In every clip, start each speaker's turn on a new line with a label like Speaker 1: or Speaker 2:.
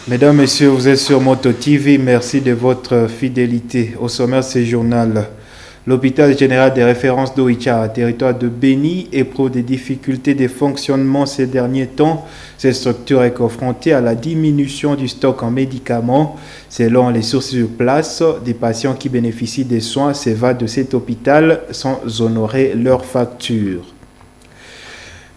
Speaker 1: Mesdames, Messieurs, vous êtes sur Moto TV. Merci de votre fidélité. Au sommaire de ce journal, l'hôpital général des références d'Oicha, territoire de Béni, éprouve des difficultés de fonctionnement ces derniers temps. Cette structure est confrontée à la diminution du stock en médicaments. Selon les sources sur place, des patients qui bénéficient des soins s'évadent de cet hôpital sans honorer leurs factures.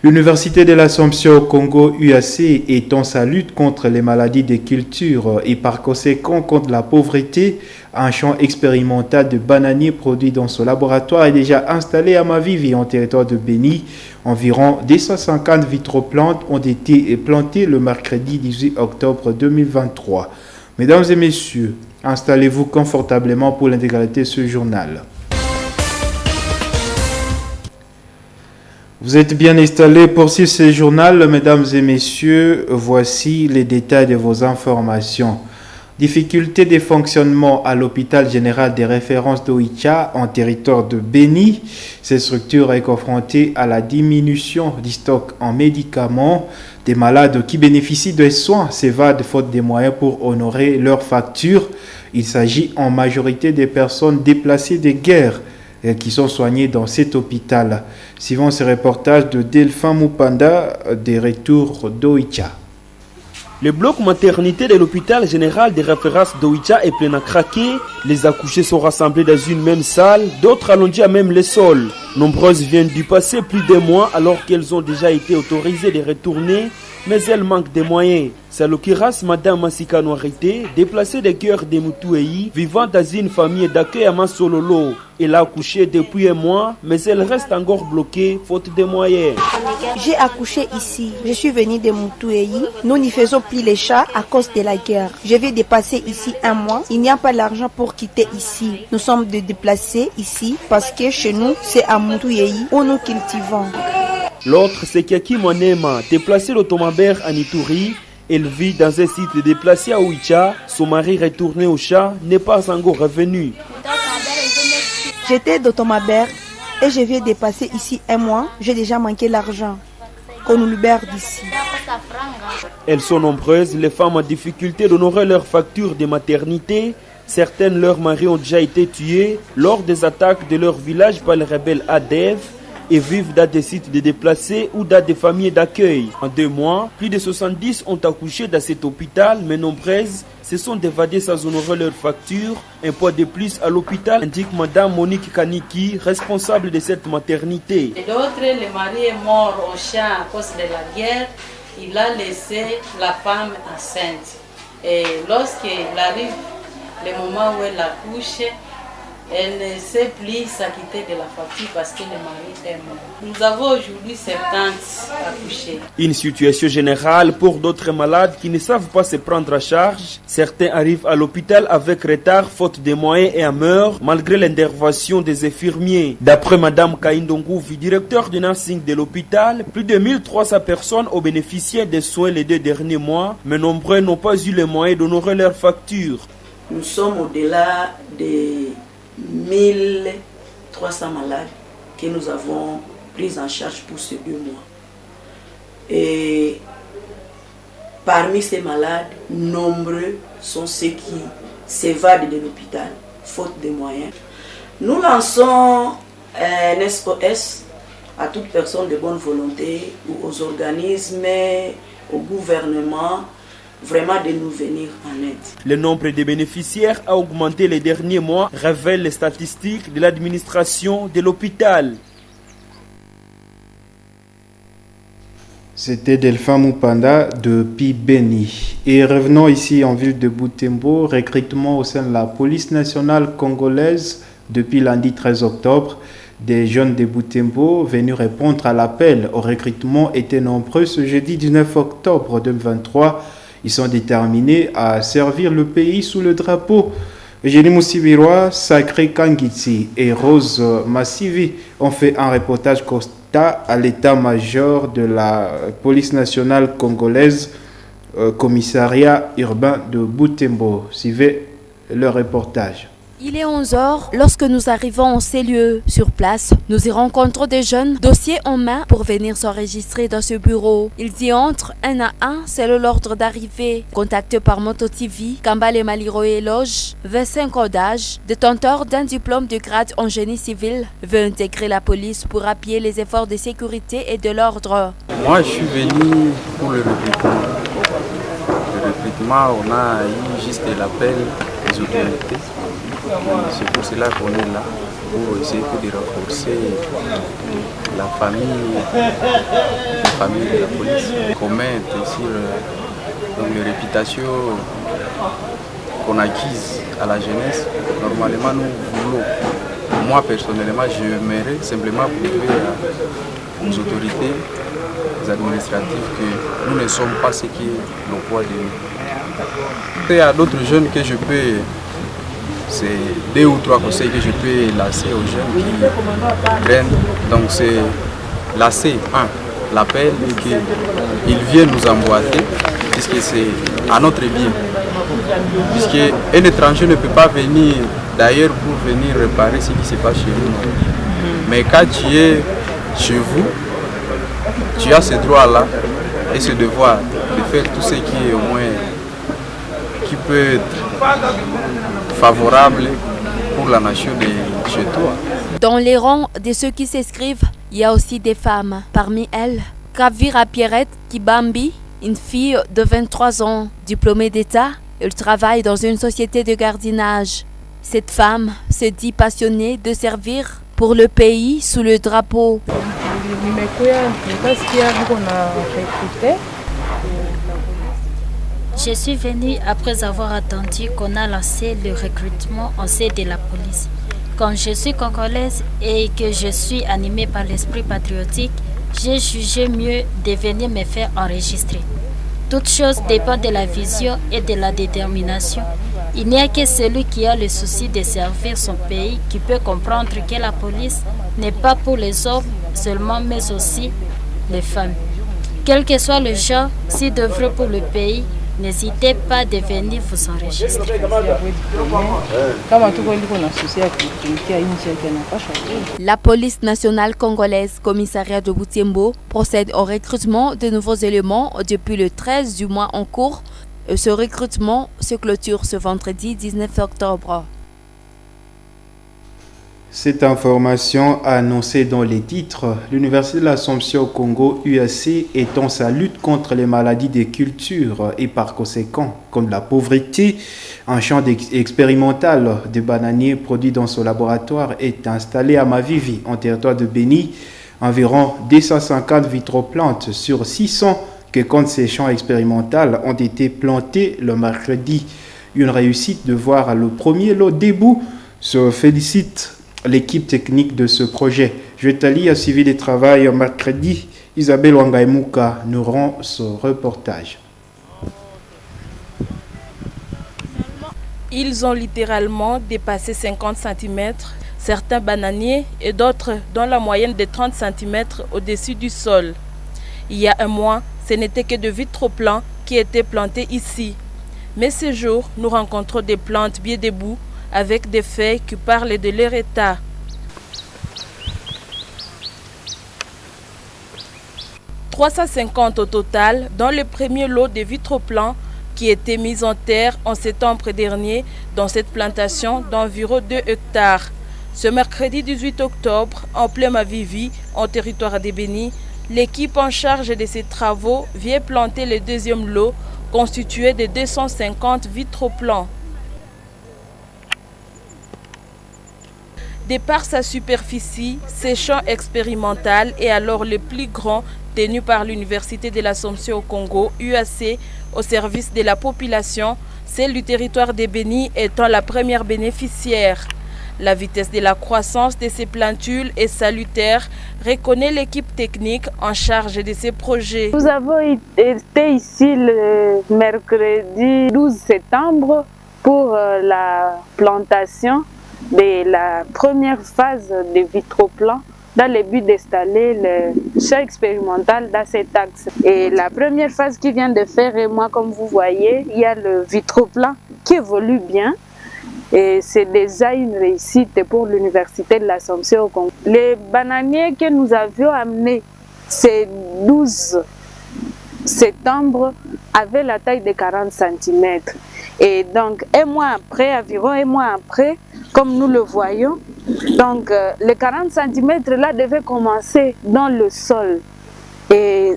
Speaker 1: L'Université de l'Assomption au Congo, UAC, étend sa lutte contre les maladies des cultures et par conséquent contre la pauvreté. Un champ expérimental de bananiers produit dans ce laboratoire est déjà installé à Mavivi, en territoire de Béni. Environ 250 vitroplantes ont été plantées le mercredi 18 octobre 2023. Mesdames et messieurs, installez-vous confortablement pour l'intégralité de ce journal. Vous êtes bien installés pour ce journal, mesdames et messieurs. Voici les détails de vos informations. Difficultés de fonctionnement à l'hôpital général des références d'Oicha en territoire de Béni. Cette structure est confrontée à la diminution du stock en médicaments. Des malades qui bénéficient de soins s'évadent faute des moyens pour honorer leurs factures. Il s'agit en majorité des personnes déplacées de guerre qui sont soignés dans cet hôpital. Suivant ce reportage de Delphin Mupanda des retours d'Oicha.
Speaker 2: Le bloc maternité de l'hôpital général des références d'Oicha est plein à craquer. Les accouchés sont rassemblés dans une même salle, d'autres allongés à même le sol. Nombreuses viennent du passé plus de mois alors qu'elles ont déjà été autorisées de retourner, mais elles manquent de moyens. C'est l'occurrence Madame Masika Noirité, déplacée de cœur de Mutuei, vivant dans une famille d'accueil à Massololo. Elle a accouché depuis un mois, mais elle reste encore bloquée faute de moyens.
Speaker 3: J'ai accouché ici. Je suis venue de Mutuei. Nous n'y faisons plus les chats à cause de la guerre. Je vais dépasser ici un mois. Il n'y a pas l'argent pour quitter ici. Nous sommes déplacés ici parce que chez nous, c'est à Mutuei où nous cultivons.
Speaker 2: L'autre, c'est Kaki Monema, déplacée d'Otomabert à Nituri. Elle vit dans un site déplacé à Oicha. Son mari retourné au chat n'est pas encore revenu.
Speaker 3: J'étais d'Otomabert et je viens de passer ici un mois. J'ai déjà manqué l'argent. Qu'on nous libère d'ici.
Speaker 2: Elles sont nombreuses, les femmes en difficulté d'honorer leurs factures de maternité. Certaines, leurs maris ont déjà été tués lors des attaques de leur village par les rebelles ADEV et vivent dans des sites de déplacés ou dans des familles d'accueil. En 2 mois, plus de 70 ont accouché dans cet hôpital, mais nombreuses se sont évadées sans honorer leurs factures. Un poids de plus à l'hôpital, indique Madame Monique Kaniki, responsable de cette maternité.
Speaker 4: Et d'autres, le mari est mort au champ à cause de la guerre. Il a laissé la femme enceinte. Et lorsqu'il arrive le moment où elle accouche, elle ne sait plus s'acquitter de la facture parce que le mari est mort. Nous avons aujourd'hui 70 accouchés.
Speaker 2: Une situation générale pour d'autres malades qui ne savent pas se prendre en charge. Certains arrivent à l'hôpital avec retard, faute de moyens et en meurent, malgré l'intervention des infirmiers. D'après Madame Kaindongouvi, directeur du nursing de l'hôpital, plus de 1300 personnes ont bénéficié des soins les 2 derniers mois, mais nombreux n'ont pas eu les moyens d'honorer leurs factures.
Speaker 5: Nous sommes au-delà des 1300 malades que nous avons pris en charge pour ces 2 mois. Et parmi ces malades, nombreux sont ceux qui s'évadent de l'hôpital, faute de moyens. Nous lançons un SOS à toute personne de bonne volonté, ou aux organismes, au gouvernement, vraiment de nous venir en aide.
Speaker 2: Le nombre de bénéficiaires a augmenté les derniers mois, révèlent les statistiques de l'administration de l'hôpital.
Speaker 1: C'était Delphin Mupanda de Pibeni. Et revenons ici en ville de Butembo. Recrutement au sein de la police nationale congolaise depuis lundi 13 octobre. Des jeunes de Butembo venus répondre à l'appel au recrutement étaient nombreux ce jeudi 19 octobre 2023. Ils sont déterminés à servir le pays sous le drapeau. Eugénie Moussivirois, Sacré Kangitsi et Rose Massivi ont fait un reportage constat à l'état-major de la police nationale congolaise, commissariat urbain de Butembo. Suivez le reportage.
Speaker 6: Il est 11h lorsque nous arrivons au CLUE. Sur place, nous y rencontrons des jeunes, dossiers en main pour venir s'enregistrer dans ce bureau. Ils y entrent un à un selon l'ordre d'arrivée. Contactés par MotoTV, Kambale Maliro Eloge, 25 ans d'âge, détenteur d'un diplôme de grade en génie civil, veut intégrer la police pour appuyer les efforts de sécurité et de l'ordre.
Speaker 7: Moi, je suis venu pour le recrutement. Le recrutement, on a eu juste l'appel des autorités. C'est pour cela qu'on est là, pour essayer de renforcer la famille de la police. Commente sur les réputations qu'on acquise à la jeunesse. Normalement, nous voulons, moi personnellement, j'aimerais simplement prouver aux autorités administratives que nous ne sommes pas ce qui est le poids de nous. Il y a d'autres jeunes que je peux... C'est 2 ou 3 conseils que je peux lancer aux jeunes qui traînent. Donc c'est lancer, l'appel qu'ils viennent nous emboîter, puisque c'est à notre bien. Puisqu'un étranger ne peut pas venir d'ailleurs pour venir réparer ce qui se passe chez nous. Mais quand tu es chez vous, tu as ce droit-là et ce devoir de faire tout ce qui est au moins qui peut être favorable pour la nation de chez toi.
Speaker 6: Dans les rangs de ceux qui s'inscrivent, il y a aussi des femmes. Parmi elles, Kavira Pierrette Kibambi, une fille de 23 ans, diplômée d'État. Elle travaille dans une société de gardiennage. Cette femme se dit passionnée de servir pour le pays sous le drapeau.
Speaker 8: Je suis venue après avoir attendu qu'on a lancé le recrutement en sein de la police. Comme je suis congolaise et que je suis animée par l'esprit patriotique, j'ai jugé mieux de venir me faire enregistrer. Toute chose dépend de la vision et de la détermination. Il n'y a que celui qui a le souci de servir son pays qui peut comprendre que la police n'est pas pour les hommes seulement, mais aussi les femmes. Quel que soit le genre, si d'œuvrer pour le pays, n'hésitez pas à venir vous enregistrer.
Speaker 6: La police nationale congolaise, commissariat de Butembo, procède au recrutement de nouveaux éléments depuis le 13 du mois en cours. Ce recrutement se clôture ce vendredi 19 octobre.
Speaker 1: Cette information a annoncé dans les titres, l'Université de l'Assomption au Congo, UAC, étend sa lutte contre les maladies des cultures et par conséquent, comme la pauvreté, un champ expérimental de bananiers produits dans son laboratoire est installé à Mavivi, en territoire de Béni. Environ 250 vitroplantes sur 600 que comptent ces champs expérimentaux ont été plantés le mercredi. Une réussite de voir le premier lot debout. Se félicite l'équipe technique de ce projet. Juetali a suivi les travaux mercredi. Isabelle Wangaimouka nous rend ce reportage.
Speaker 9: Ils ont littéralement dépassé 50 cm, certains bananiers et d'autres dans la moyenne de 30 cm au-dessus du sol. Il y a un mois, ce n'était que de vitroplans qui étaient plantés ici. Mais ce jour, nous rencontrons des plantes bien debout avec des feuilles qui parlent de leur état. « 350 au total dans le premier lot de vitroplans qui étaient mis en terre en septembre dernier dans cette plantation d'environ 2 hectares. Ce mercredi 18 octobre, en plein Mavivi, en territoire de Béni, l'équipe en charge de ces travaux vient planter le deuxième lot constitué de 250 vitroplans. De par sa superficie, ce champ expérimental est alors le plus grand tenu par l'Université de l'Assomption au Congo, UAC, au service de la population, celle du territoire de Béni étant la première bénéficiaire. La vitesse de la croissance de ces plantules est salutaire, reconnaît l'équipe technique en charge de ces projets.
Speaker 10: Nous avons été ici le mercredi 12 septembre pour la plantation de la première phase de vitroplan dans le but d'installer le champ expérimental dans cet axe. Et la première phase qui vient de faire, et moi comme vous voyez, il y a le vitroplan qui évolue bien. Et c'est déjà une réussite pour l'Université de l'Assomption au Congo. Les bananiers que nous avions amenés, c'est 12 septembre, avaient la taille de 40 cm. Et donc, environ un mois après, comme nous le voyons, donc les 40 cm là devaient commencer dans le sol. Et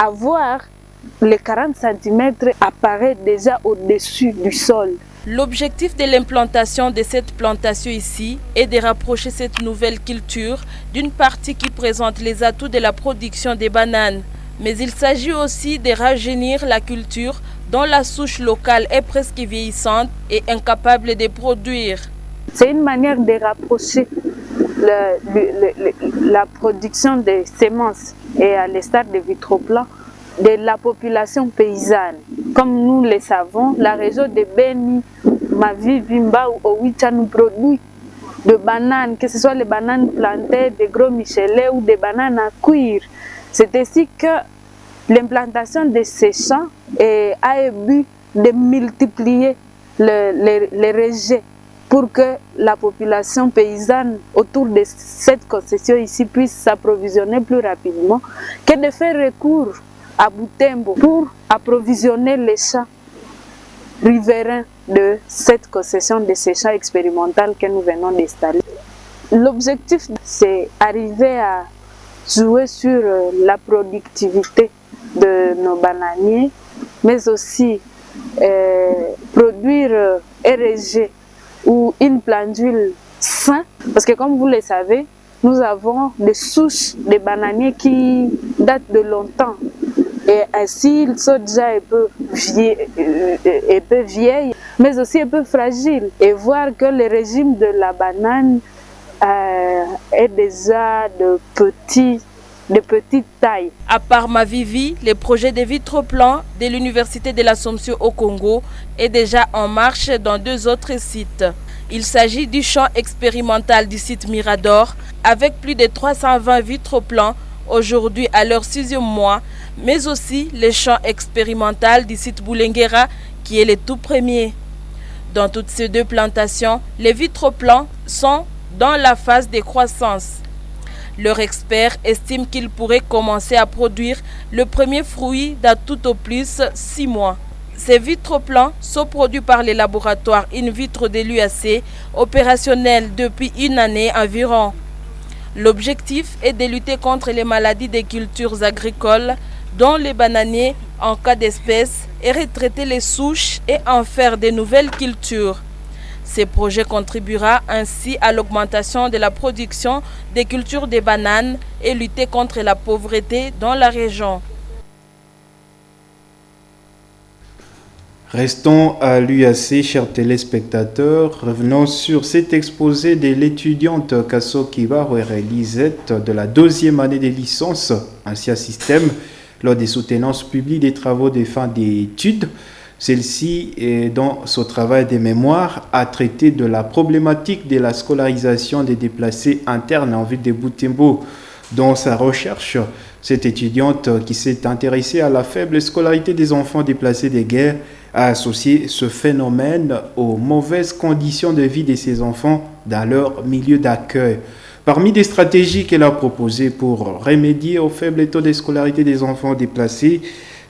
Speaker 10: avoir les 40 cm apparaît déjà au-dessus du sol.
Speaker 9: L'objectif de l'implantation de cette plantation ici est de rapprocher cette nouvelle culture d'une partie qui présente les atouts de la production des bananes. Mais il s'agit aussi de rajeunir la culture dont la souche locale est presque vieillissante et incapable de produire.
Speaker 10: C'est une manière de rapprocher la production des semences et à l'instar de Vitroplan de la population paysanne. Comme nous le savons, la région de Beni, Mavivi, Mbao, Owicha nous produit de bananes, que ce soit les bananes plantées, des gros michelet ou des bananes à cuire. C'est ainsi que l'implantation de ces champs a eu but de multiplier les rejets pour que la population paysanne autour de cette concession ici puisse s'approvisionner plus rapidement, que de faire recours à Butembo pour approvisionner les champs riverains de cette concession de ces champs expérimentaux que nous venons d'installer. L'objectif, c'est arriver à jouer sur la productivité de nos bananiers, mais aussi produire RG ou une plante d'huile sain, parce que comme vous le savez, nous avons des souches de bananiers qui datent de longtemps. Et ainsi, ils sont déjà un peu vieilles, mais aussi un peu fragiles. Et voir que le régime de la banane est déjà de petite taille.
Speaker 9: À part Mavivi, le projet de Vitroplan de l'Université de l'Assomption au Congo est déjà en marche dans 2 autres sites. Il s'agit du champ expérimental du site Mirador avec plus de 320 Vitroplans aujourd'hui à leur 6e mois, mais aussi le champ expérimental du site Boulenguera qui est le tout premier. Dans toutes ces 2 plantations, les Vitroplans sont dans la phase de croissance. Leur expert estime qu'ils pourraient commencer à produire le premier fruit dans tout au plus 6 mois. Ces vitroplans sont produits par les laboratoires in vitro de l'UAC, opérationnels depuis 1 année environ. L'objectif est de lutter contre les maladies des cultures agricoles, dont les bananiers en cas d'espèce, et retraiter les souches et en faire de nouvelles cultures. Ce projet contribuera ainsi à l'augmentation de la production des cultures de bananes et lutter contre la pauvreté dans la région.
Speaker 1: Restons à l'UAC, chers téléspectateurs. Revenons sur cet exposé de l'étudiante Kasoki Barouere Lisette de la 2e année de licence Ancien Système lors des soutenances publiques des travaux de fin d'études. Celle-ci, dans son travail de mémoire, a traité de la problématique de la scolarisation des déplacés internes en ville de Butembo. Dans sa recherche, cette étudiante qui s'est intéressée à la faible scolarité des enfants déplacés des guerres a associé ce phénomène aux mauvaises conditions de vie de ces enfants dans leur milieu d'accueil. Parmi des stratégies qu'elle a proposées pour remédier au faible taux de scolarité des enfants déplacés,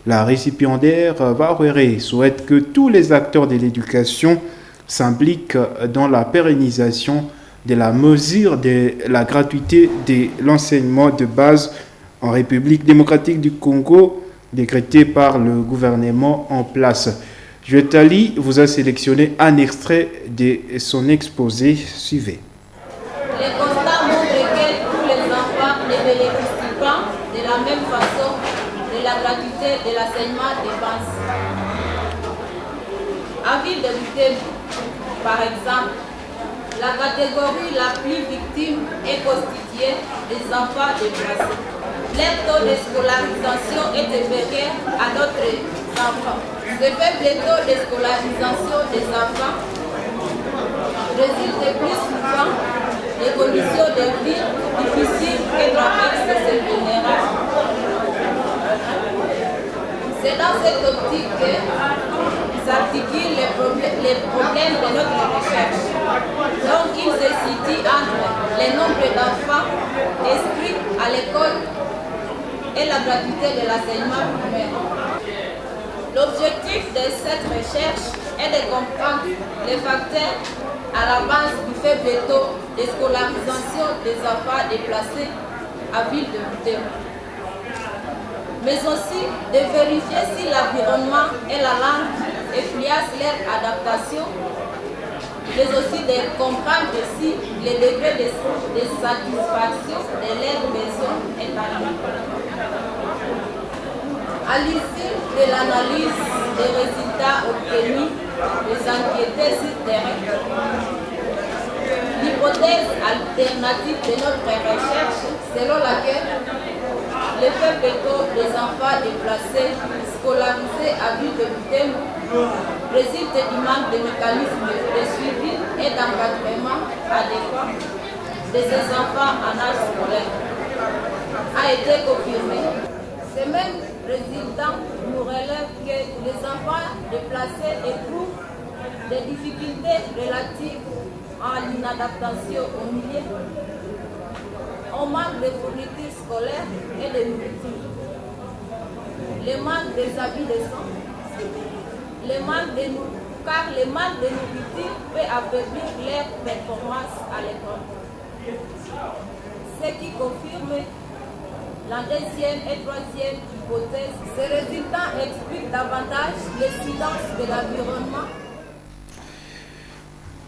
Speaker 1: la récipiendaire Barouere souhaite que tous les acteurs de l'éducation s'impliquent dans la pérennisation de la mesure de la gratuité de l'enseignement de base en République démocratique du Congo, décrétée par le gouvernement en place. Joëtali vous a sélectionné un extrait de son exposé. Suivez.
Speaker 11: Les constats montrent que tous les enfants ne bénéficient pas de la même façon de la gratuité de l'enseignement de base. En ville de Butembo, par exemple, la catégorie la plus victime est constituée des enfants déplacés. Leur taux de scolarisation est inférieur à d'autres enfants. Ce faible taux de scolarisation des enfants résulte plus souvent des conditions de vie difficiles que traversent ces vulnérables. C'est dans cette optique que s'articulent les problèmes de notre recherche. Donc il se situe entre le nombre d'enfants inscrits à l'école et la gratuité de l'enseignement primaire. L'objectif de cette recherche est de comprendre les facteurs à la base du faible taux de scolarisation des enfants déplacés à ville de Butembo, mais aussi de vérifier si l'environnement et la langue influencent leur adaptation, mais aussi de comprendre si le degré de satisfaction de leurs besoins est atteint. À l'issue de l'analyse des résultats obtenus, les enquêteurs sur terrain, l'hypothèse alternative de notre recherche, selon laquelle le faible taux des enfants déplacés scolarisés à ville de Butembo résulte du manque de mécanismes de suivi et d'encadrement adéquats de ces enfants en âge scolaire a été confirmé. Ce même résultat nous relève que les enfants déplacés éprouvent des difficultés relatives à l'inadaptation au milieu, au manque de fournitures scolaires et de nourriture, le manque des habits décents, car le manque de nourriture peut affaiblir leur performance à l'école. Ce qui confirme la deuxième et troisième hypothèse. Ces résultats expliquent davantage l'incidence de l'environnement.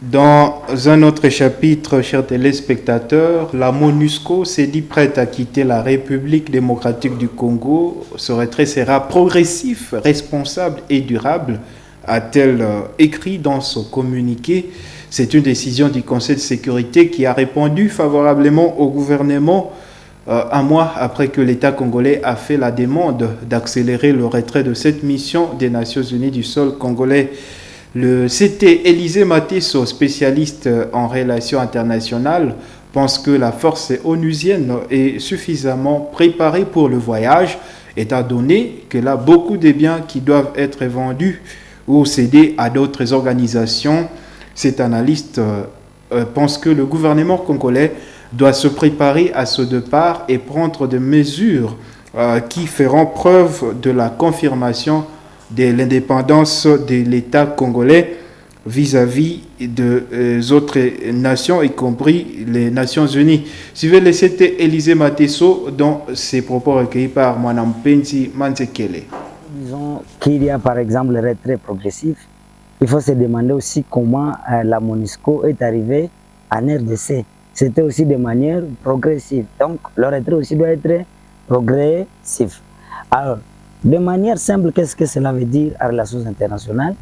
Speaker 1: Dans un autre chapitre, chers téléspectateurs, la MONUSCO s'est dit prête à quitter la République démocratique du Congo. Ce retrait sera progressif, responsable et durable, a-t-elle écrit dans son communiqué. C'est une décision du Conseil de sécurité qui a répondu favorablement au gouvernement un mois après que l'État congolais a fait la demande d'accélérer le retrait de cette mission des Nations Unies du sol congolais. Le CT Élysée Mateso, spécialiste en relations internationales, pense que la force onusienne est suffisamment préparée pour le voyage, étant donné qu'elle a beaucoup de biens qui doivent être vendus ou cédés à d'autres organisations. Cet analyste pense que le gouvernement congolais doit se préparer à ce départ et prendre des mesures qui feront preuve de la confirmation de l'indépendance de l'État congolais vis-à-vis des autres nations, y compris les Nations Unies. Suivez le CT Élysée Mateso dans ses propos recueillis par Mwanampenzi Manzekele.
Speaker 12: Disons qu'il y a par exemple le retrait progressif. Il faut se demander aussi comment la MONUSCO est arrivée en RDC. C'était aussi de manière progressive. Donc le retrait aussi doit être progressif. Alors, de manière simple, qu'est-ce que cela veut dire à relations internationales?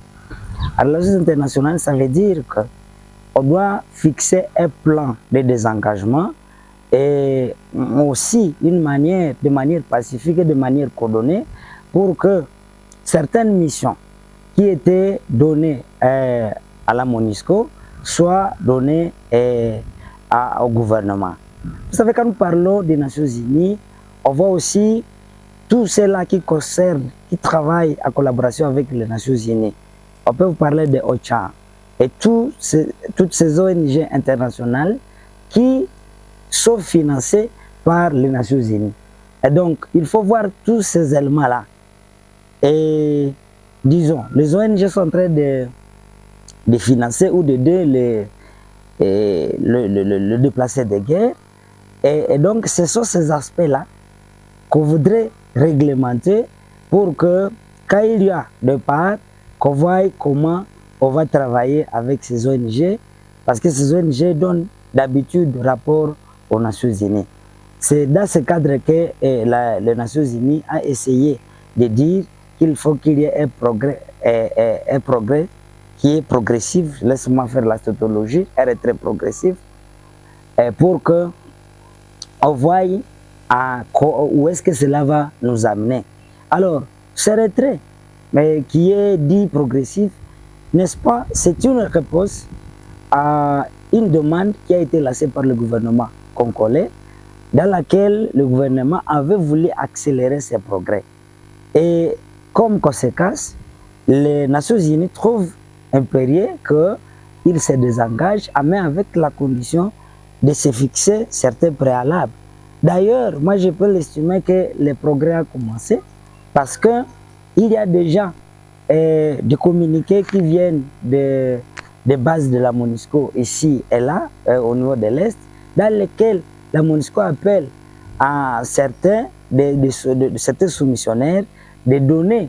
Speaker 12: À relations internationales, ça veut dire qu'on doit fixer un plan de désengagement et aussi de manière pacifique et de manière coordonnée pour que certaines missions qui étaient données à la MONUSCO soient données au gouvernement. Vous savez, quand nous parlons des Nations Unies, on voit aussi tout cela qui concerne, qui travaille en collaboration avec les Nations Unies. On peut vous parler de OCHA et toutes ces ONG internationales qui sont financées par les Nations Unies. Et donc, il faut voir tous ces éléments-là. Et disons, les ONG sont en train de financer ou d'aider le déplacé de guerre. Et donc, ce sont ces aspects-là qu'on voudrait réglementer pour que, quand il y a de part, qu'on voie comment on va travailler avec ces ONG, parce que ces ONG donnent d'habitude rapport aux Nations Unies. C'est dans ce cadre que les Nations Unies a essayé de dire qu'il faut qu'il y ait un progrès qui est progressif, laisse-moi faire la tautologie, un retrait progressif, pour que on voie où est-ce que cela va nous amener. Alors, ce retrait, mais qui est dit progressif, n'est-ce pas, c'est une réponse à une demande qui a été lancée par le gouvernement congolais, dans laquelle le gouvernement avait voulu accélérer ses progrès. Et comme conséquence, les Nations Unies trouvent impérieux qu'il se désengage, mais avec la condition de se fixer certains préalables. D'ailleurs, moi je peux l'estimer que le progrès a commencé parce qu'il y a déjà des communiqués qui viennent des bases de la MONUSCO ici et là, au niveau de l'Est, dans lesquels la MONUSCO appelle à certains certains soumissionnaires de donner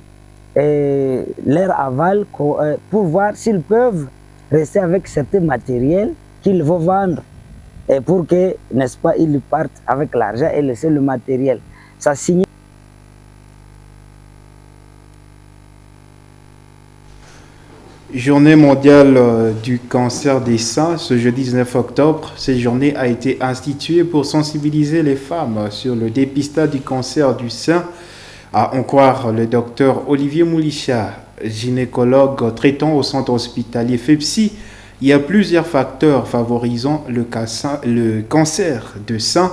Speaker 12: leur aval pour voir s'ils peuvent rester avec certains matériels qu'ils vont vendre et pour que, n'est-ce pas, ils partent avec l'argent et laisser le matériel. Ça signifie
Speaker 1: Journée mondiale du cancer des seins, ce jeudi 19 octobre. Cette journée a été instituée pour sensibiliser les femmes sur le dépistage du cancer du sein. À en croire le docteur Olivier Moulicha, gynécologue traitant au centre hospitalier FEPSI, il y a plusieurs facteurs favorisant le cancer de sein,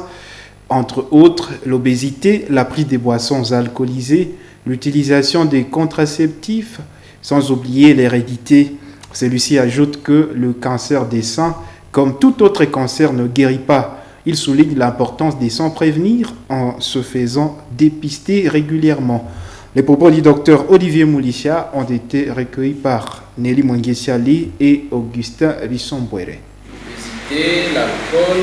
Speaker 1: entre autres l'obésité, la prise des boissons alcoolisées, l'utilisation des contraceptifs, sans oublier l'hérédité. Celui-ci ajoute que le cancer des seins, comme tout autre cancer, ne guérit pas. Il souligne l'importance de s'en prévenir en se faisant dépister régulièrement. Les propos du docteur Olivier Moulicha ont été recueillis par Nelly Mwenguesiali et Augustin Rissombouere.
Speaker 13: L'obésité, l'alcool,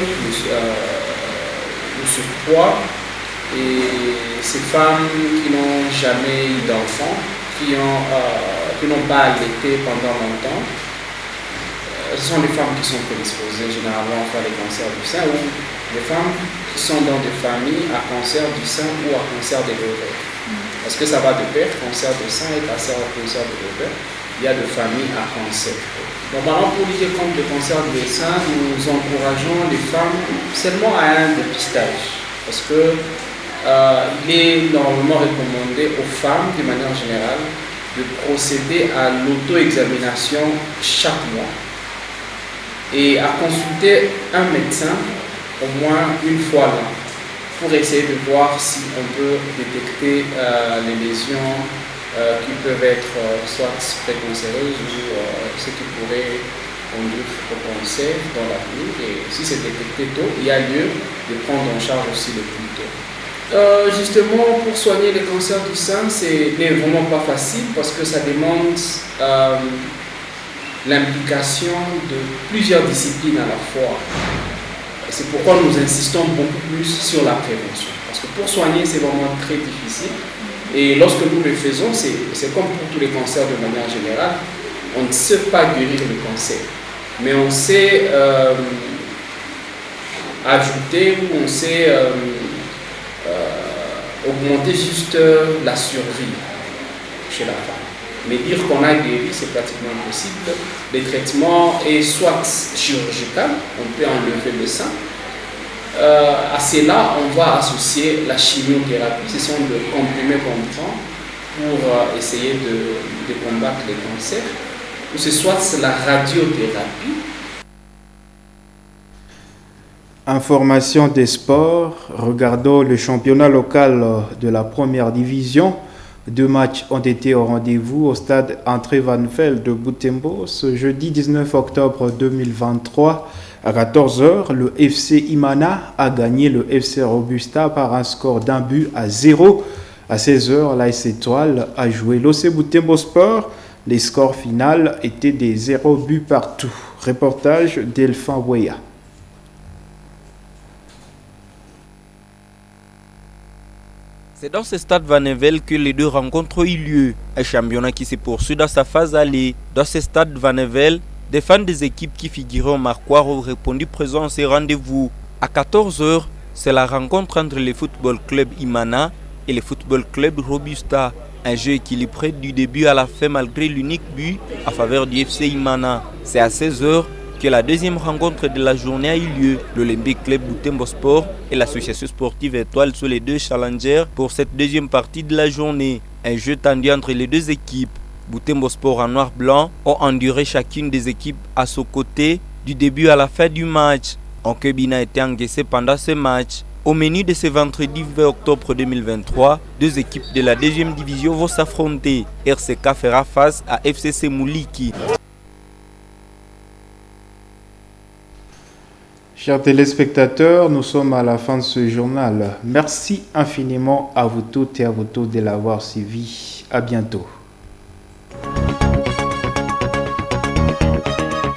Speaker 13: le surpoids et ces femmes qui n'ont jamais eu d'enfants, qui n'ont pas allaité pendant longtemps, ce sont les femmes qui sont prédisposées généralement à faire les cancers du sein ou les femmes qui sont dans des familles à cancer du sein ou à cancer des ovaires. Parce que ça va de pair, cancer du sein et cancer de l'ovaire. Il y a des familles à cancer. Normalement, pour lutter contre le cancer du sein, nous encourageons les femmes seulement à un dépistage. Parce que il est normalement recommandé aux femmes, de manière générale, de procéder à l'auto-examination chaque mois et à consulter un médecin au moins une fois l'an pour essayer de voir si on peut détecter les lésions qui peuvent être soit précancéreuses ou ce qui pourrait conduire au cancer dans l'avenir. Et si c'est détecté tôt, il y a lieu de prendre en charge aussi le plus tôt. Justement, pour soigner les cancers du sein, ce n'est vraiment pas facile parce que ça demande l'implication de plusieurs disciplines à la fois. C'est pourquoi nous insistons beaucoup plus sur la prévention. Parce que pour soigner, c'est vraiment très difficile. Et lorsque nous le faisons, c'est comme pour tous les cancers de manière générale, on ne sait pas guérir le cancer. Mais on sait ajouter ou on sait augmenter juste la survie chez la femme. Mais dire qu'on a guéri, c'est pratiquement impossible. Le traitement est soit chirurgical, on peut enlever le sein. À cela, on va associer la chimiothérapie, ce sont des comprimés qu'on prend pour essayer de combattre les cancers. Ou ce soit la radiothérapie.
Speaker 1: Information des sports, regardons le championnat local de la première division. 2 matchs ont été au rendez-vous au stade André Van Velde de Butembo ce jeudi 19 octobre 2023 à 14h. Le FC Imana a gagné le FC Robusta par un score d'1-0. À 16h, l'AS Étoile a joué l'OC Butembo Sport. Les scores finaux étaient des 0 buts partout. Reportage d'Elphin Weya.
Speaker 2: C'est dans ce stade Vanevel que les deux rencontres ont eu lieu. Un championnat qui se poursuit dans sa phase aller. Dans ce stade Vanevel, des fans des équipes qui figuraient au marquoir ont répondu présents à ces rendez-vous. À 14h, c'est la rencontre entre le football club Imana et le football club Robusta. Un jeu équilibré du début à la fin malgré l'unique but en faveur du FC Imana. C'est à 16h que la deuxième rencontre de la journée a eu lieu. L'Olympique Club Butembo Sport et l'association sportive Étoile sont les deux challengers pour cette deuxième partie de la journée. Un jeu tendu entre les deux équipes. Butembo Sport en noir-blanc ont enduré chacune des équipes à son côté du début à la fin du match. Aucun but n'a été encaissé pendant ce match. Au menu de ce vendredi 20 octobre 2023, deux équipes de la deuxième division vont s'affronter. RCK fera face à FCC Mouliki.
Speaker 1: Chers téléspectateurs, nous sommes à la fin de ce journal. Merci infiniment à vous toutes et à vous tous de l'avoir suivi. À bientôt.